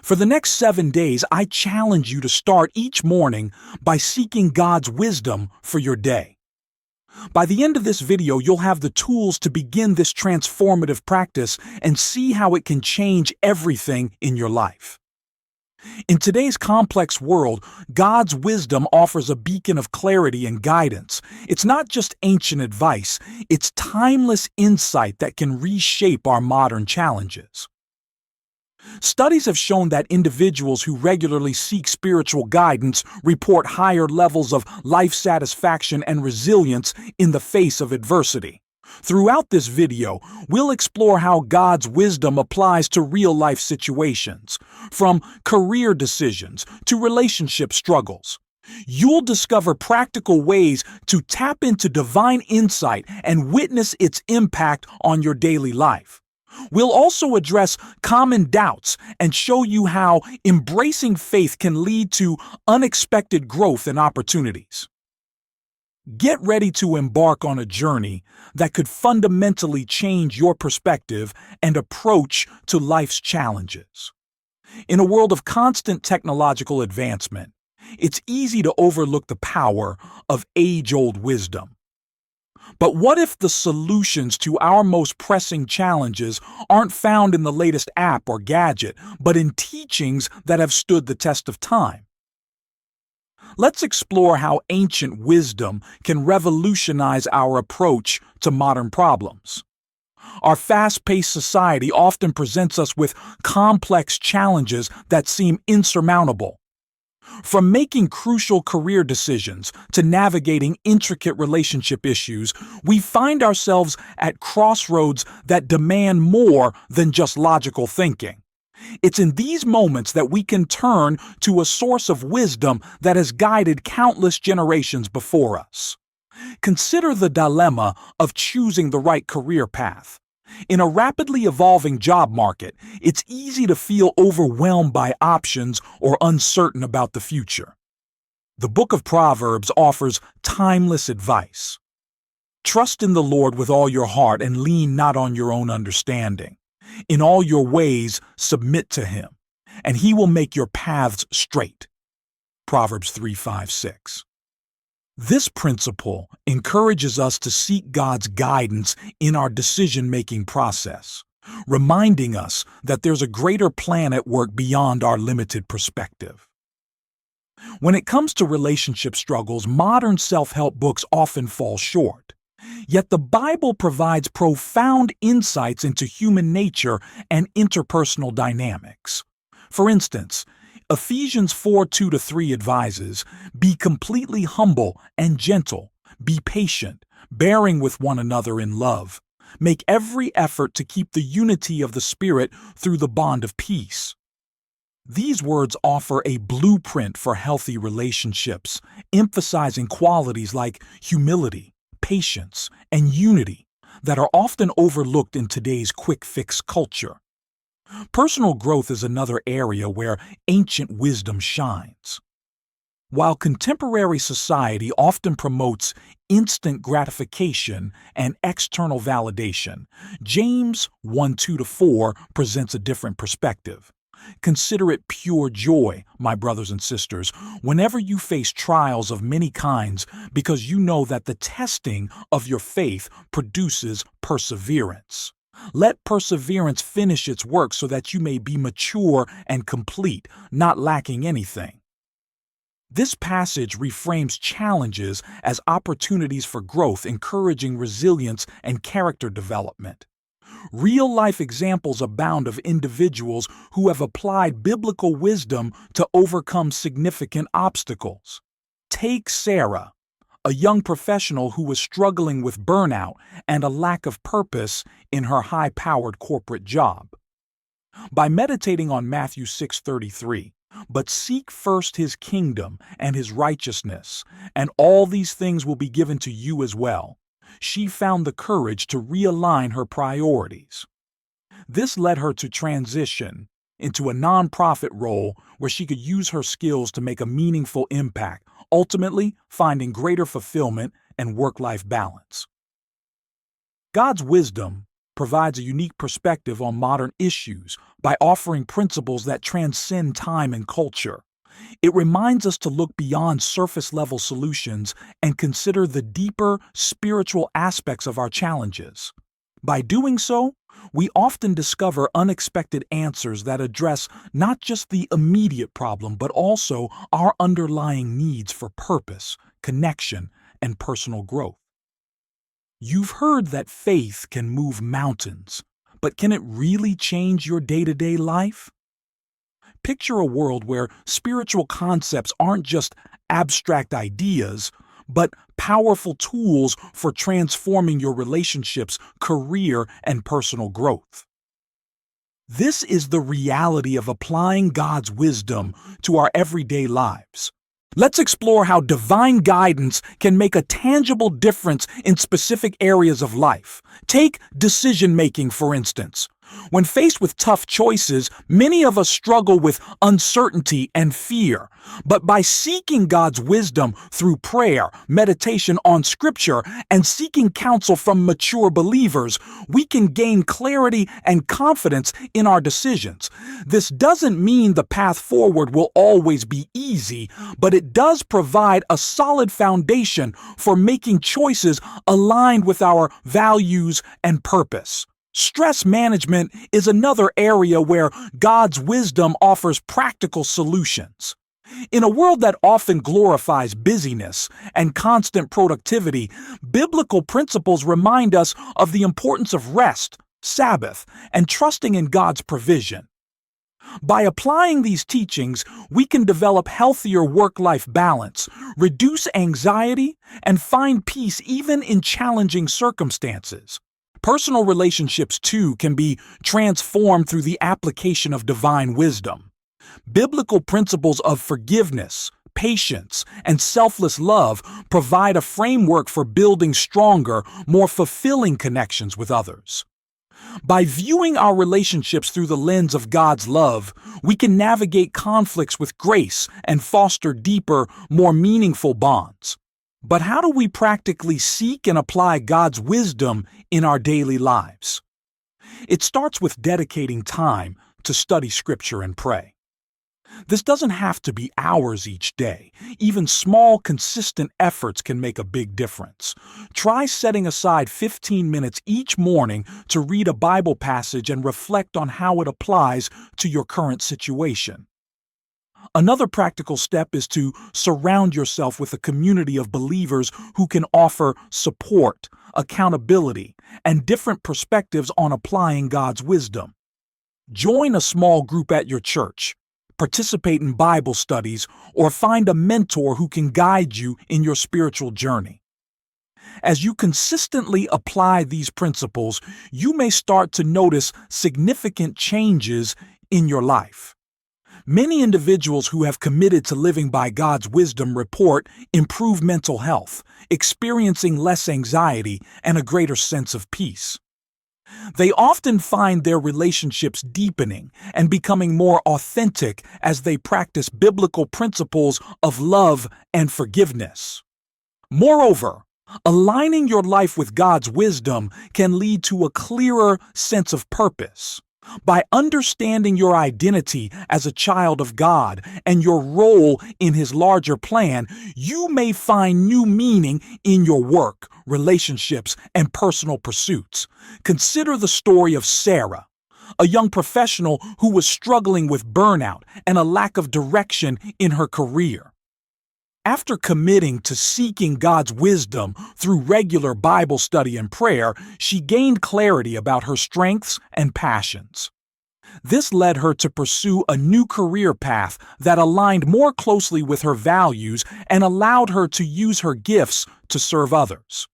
For the next 7 days, I challenge you to start each morning by seeking God's wisdom for your day. By the end of this video, you'll have the tools to begin this transformative practice and see how it can change everything in your life. In today's complex world, God's wisdom offers a beacon of clarity and guidance. It's not just ancient advice, it's timeless insight that can reshape our modern challenges. Studies have shown that individuals who regularly seek spiritual guidance report higher levels of life satisfaction and resilience in the face of adversity. Throughout this video, we'll explore how God's wisdom applies to real-life situations, from career decisions to relationship struggles. You'll discover practical ways to tap into divine insight and witness its impact on your daily life. We'll also address common doubts and show you how embracing faith can lead to unexpected growth and opportunities. Get ready to embark on a journey that could fundamentally change your perspective and approach to life's challenges. In a world of constant technological advancement, it's easy to overlook the power of age-old wisdom. But what if the solutions to our most pressing challenges aren't found in the latest app or gadget, but in teachings that have stood the test of time? Let's explore how ancient wisdom can revolutionize our approach to modern problems. Our fast-paced society often presents us with complex challenges that seem insurmountable. From making crucial career decisions to navigating intricate relationship issues, we find ourselves at crossroads that demand more than just logical thinking. It's in these moments that we can turn to a source of wisdom that has guided countless generations before us. Consider the dilemma of choosing the right career path. In a rapidly evolving job market, it's easy to feel overwhelmed by options or uncertain about the future. The book of Proverbs offers timeless advice. Trust in the Lord with all your heart and lean not on your own understanding. In all your ways, submit to Him, and He will make your paths straight. Proverbs 3:5-6. This principle encourages us to seek God's guidance in our decision-making process, reminding us that there's a greater plan at work beyond our limited perspective. When it comes to relationship struggles, modern self-help books often fall short. Yet the Bible provides profound insights into human nature and interpersonal dynamics. For instance, Ephesians 4:2-3 advises, "Be completely humble and gentle, be patient, bearing with one another in love. Make every effort to keep the unity of the Spirit through the bond of peace." These words offer a blueprint for healthy relationships, emphasizing qualities like humility, patience, and unity that are often overlooked in today's quick-fix culture. Personal growth is another area where ancient wisdom shines. While contemporary society often promotes instant gratification and external validation, James 1:2-4 presents a different perspective. Consider it pure joy, my brothers and sisters, whenever you face trials of many kinds, because you know that the testing of your faith produces perseverance. Let perseverance finish its work so that you may be mature and complete, not lacking anything. This passage reframes challenges as opportunities for growth, encouraging resilience and character development. Real-life examples abound of individuals who have applied biblical wisdom to overcome significant obstacles. Take Sarah, a young professional who was struggling with burnout and a lack of purpose in her high-powered corporate job. By meditating on Matthew 6:33, "But seek first His kingdom and His righteousness, and all these things will be given to you as well," she found the courage to realign her priorities. This led her to transition into a nonprofit role where she could use her skills to make a meaningful impact, ultimately finding greater fulfillment and work-life balance. God's wisdom provides a unique perspective on modern issues by offering principles that transcend time and culture. It reminds us to look beyond surface-level solutions and consider the deeper spiritual aspects of our challenges. By doing so, we often discover unexpected answers that address not just the immediate problem, but also our underlying needs for purpose, connection, and personal growth. You've heard that faith can move mountains, but can it really change your day-to-day life? Picture a world where spiritual concepts aren't just abstract ideas, but powerful tools for transforming your relationships, career, and personal growth. This is the reality of applying God's wisdom to our everyday lives. Let's explore how divine guidance can make a tangible difference in specific areas of life. Take decision-making, for instance. When faced with tough choices, many of us struggle with uncertainty and fear. But by seeking God's wisdom through prayer, meditation on Scripture, and seeking counsel from mature believers, we can gain clarity and confidence in our decisions. This doesn't mean the path forward will always be easy, but it does provide a solid foundation for making choices aligned with our values and purpose. Stress management is another area where God's wisdom offers practical solutions. In a world that often glorifies busyness and constant productivity, biblical principles remind us of the importance of rest, Sabbath, and trusting in God's provision. By applying these teachings, we can develop healthier work-life balance, reduce anxiety, and find peace even in challenging circumstances. Personal relationships, too, can be transformed through the application of divine wisdom. Biblical principles of forgiveness, patience, and selfless love provide a framework for building stronger, more fulfilling connections with others. By viewing our relationships through the lens of God's love, we can navigate conflicts with grace and foster deeper, more meaningful bonds. But how do we practically seek and apply God's wisdom in our daily lives? It starts with dedicating time to study Scripture and pray. This doesn't have to be hours each day. Even small, consistent efforts can make a big difference. Try setting aside 15 minutes each morning to read a Bible passage and reflect on how it applies to your current situation. Another practical step is to surround yourself with a community of believers who can offer support, accountability, and different perspectives on applying God's wisdom. Join a small group at your church, participate in Bible studies, or find a mentor who can guide you in your spiritual journey. As you consistently apply these principles, you may start to notice significant changes in your life. Many individuals who have committed to living by God's wisdom report improved mental health, experiencing less anxiety, and a greater sense of peace. They often find their relationships deepening and becoming more authentic as they practice biblical principles of love and forgiveness. Moreover, aligning your life with God's wisdom can lead to a clearer sense of purpose. By understanding your identity as a child of God and your role in His larger plan, you may find new meaning in your work, relationships, and personal pursuits. Consider the story of Sarah, a young professional who was struggling with burnout and a lack of direction in her career. After committing to seeking God's wisdom through regular Bible study and prayer, she gained clarity about her strengths and passions. This led her to pursue a new career path that aligned more closely with her values and allowed her to use her gifts to serve others.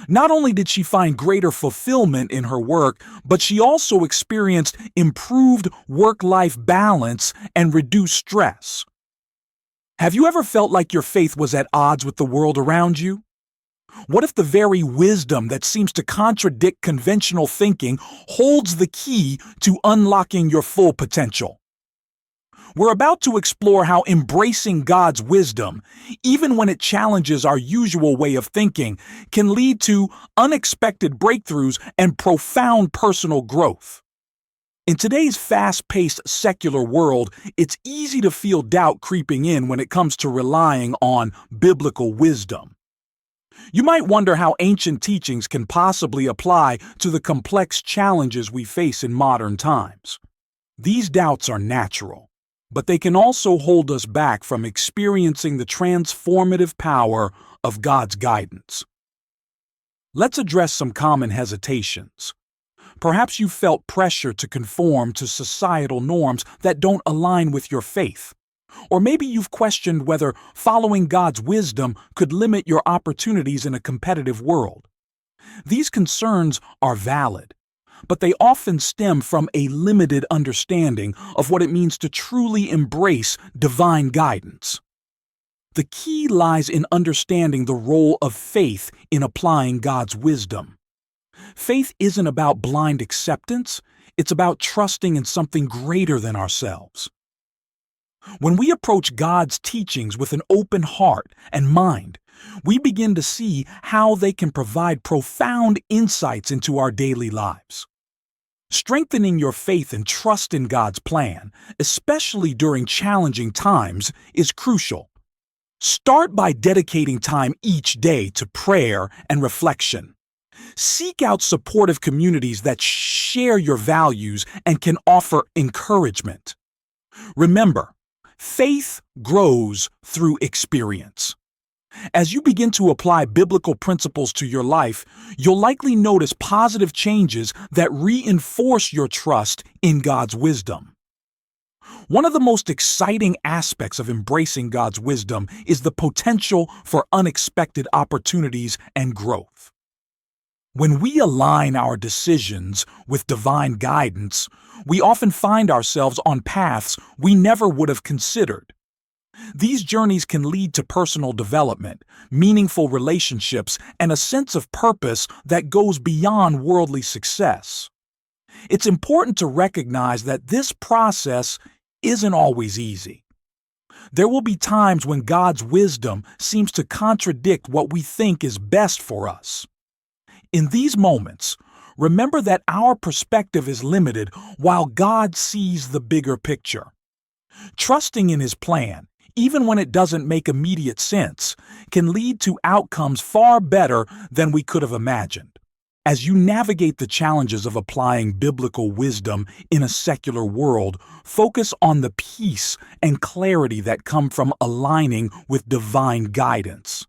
Not only did she find greater fulfillment in her work, but she also experienced improved work-life balance and reduced stress. Have you ever felt like your faith was at odds with the world around you? What if the very wisdom that seems to contradict conventional thinking holds the key to unlocking your full potential? We're about to explore how embracing God's wisdom, even when it challenges our usual way of thinking, can lead to unexpected breakthroughs and profound personal growth. In today's fast-paced secular world, it's easy to feel doubt creeping in when it comes to relying on biblical wisdom. You might wonder how ancient teachings can possibly apply to the complex challenges we face in modern times. These doubts are natural, but they can also hold us back from experiencing the transformative power of God's guidance. Let's address some common hesitations. Perhaps you felt pressure to conform to societal norms that don't align with your faith. Or maybe you've questioned whether following God's wisdom could limit your opportunities in a competitive world. These concerns are valid, but they often stem from a limited understanding of what it means to truly embrace divine guidance. The key lies in understanding the role of faith in applying God's wisdom. Faith isn't about blind acceptance, it's about trusting in something greater than ourselves. When we approach God's teachings with an open heart and mind, we begin to see how they can provide profound insights into our daily lives. Strengthening your faith and trust in God's plan, especially during challenging times, is crucial. Start by dedicating time each day to prayer and reflection. Seek out supportive communities that share your values and can offer encouragement. Remember, faith grows through experience. As you begin to apply biblical principles to your life, you'll likely notice positive changes that reinforce your trust in God's wisdom. One of the most exciting aspects of embracing God's wisdom is the potential for unexpected opportunities and growth. When we align our decisions with divine guidance, we often find ourselves on paths we never would have considered. These journeys can lead to personal development, meaningful relationships, and a sense of purpose that goes beyond worldly success. It's important to recognize that this process isn't always easy. There will be times when God's wisdom seems to contradict what we think is best for us. In these moments, remember that our perspective is limited while God sees the bigger picture. Trusting in His plan, even when it doesn't make immediate sense, can lead to outcomes far better than we could have imagined. As you navigate the challenges of applying biblical wisdom in a secular world, focus on the peace and clarity that come from aligning with divine guidance.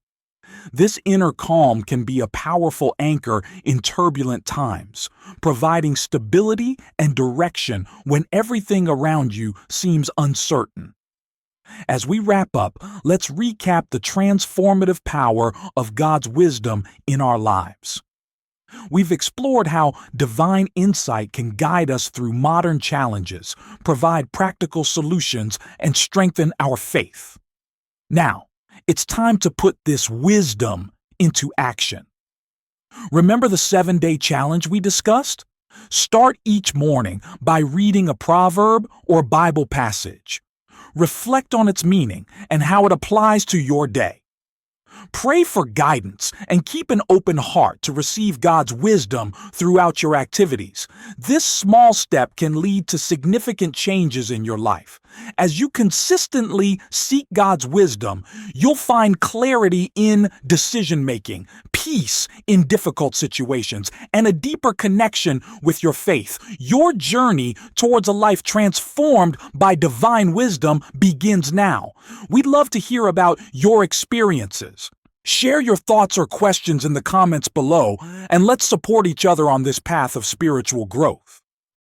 This inner calm can be a powerful anchor in turbulent times, providing stability and direction when everything around you seems uncertain. As we wrap up, let's recap the transformative power of God's wisdom in our lives. We've explored how divine insight can guide us through modern challenges, provide practical solutions, and strengthen our faith. Now, it's time to put this wisdom into action. Remember the 7-day challenge we discussed? Start each morning by reading a proverb or Bible passage. Reflect on its meaning and how it applies to your day. Pray for guidance and keep an open heart to receive God's wisdom throughout your activities. This small step can lead to significant changes in your life. As you consistently seek God's wisdom, you'll find clarity in decision-making, peace in difficult situations, and a deeper connection with your faith. Your journey towards a life transformed by divine wisdom begins now. We'd love to hear about your experiences. Share your thoughts or questions in the comments below, and let's support each other on this path of spiritual growth.